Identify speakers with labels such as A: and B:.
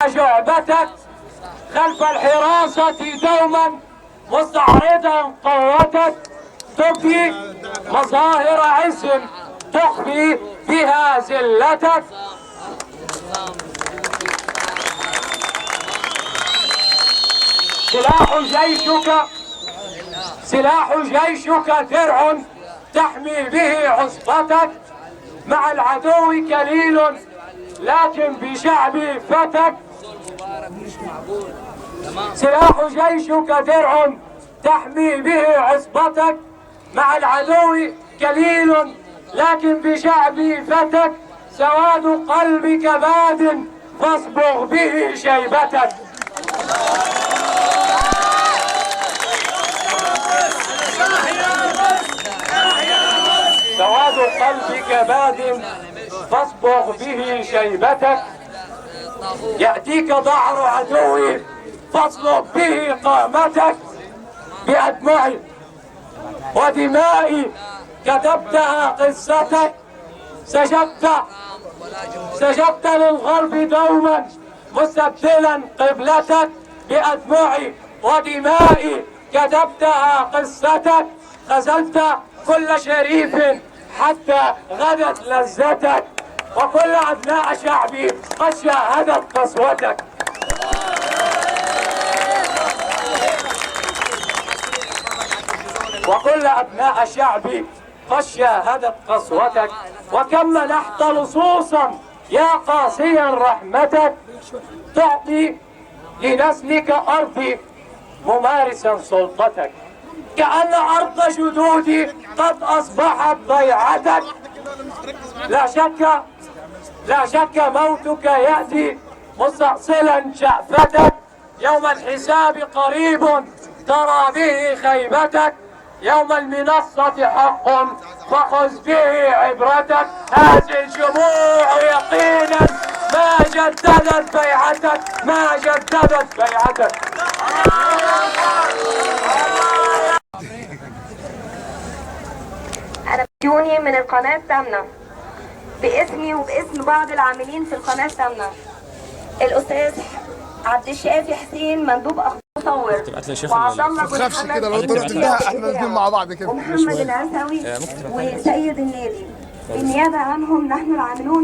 A: شعبتك خلف الحراسة دوما مستعرضا قوتك، تبدي مظاهر عز تخفي بها ذلتك. سلاح جيشك درع تحمي به عصبتك، مع العدو كليل لكن بشعب فتك. سلاح جيشك درع تحمي به عصبتك، مع العدو كليل لكن بشعب فتك. سواد قلبك باد فاصبغ به شيبتك. سواد قلبك باد فاصبغ به شيبتك. يأتيك ضعر عدوي فاصلب به قامتك. بأدمعي ودمائي كتبتها قصتك. سجدت للغرب دوما مستبدلا قبلتك. بأدمعي ودمائي كتبتها قصتك. خذلت كل شريف حتى غدت لذتك، وكل أبناء شعبي قد شاهدت قسوتك. وكل أبناء شعبي قد شاهدت قسوتك. وكم منحت لصوصا يا قاسيا رحمتك، تعطي لنسلك أرضي ممارسا سلطتك. كأن أرض جدودي قد أصبحت ضيعتك. لا شك موتك يأتي مستأصلا شأفتك. يوم الحساب قريب ترى به خيبتك. يوم المنصة حق فخذ به عبرتك. هذه الجموع يقينا ما جددت بيعتك.
B: أنا بيوني من القناة الثامنة، باسمي وباسم بعض العاملين في القناة الثامنة، الأستاذ عبد الشافي حسين مندوب مصور، وعبد الله
C: ما تخافش كده، لو طلعت لها احنا الاثنين مع بعض كده،
B: ومحمد العسوي وسيد النادي. بالنيابة عنهم نحن العاملون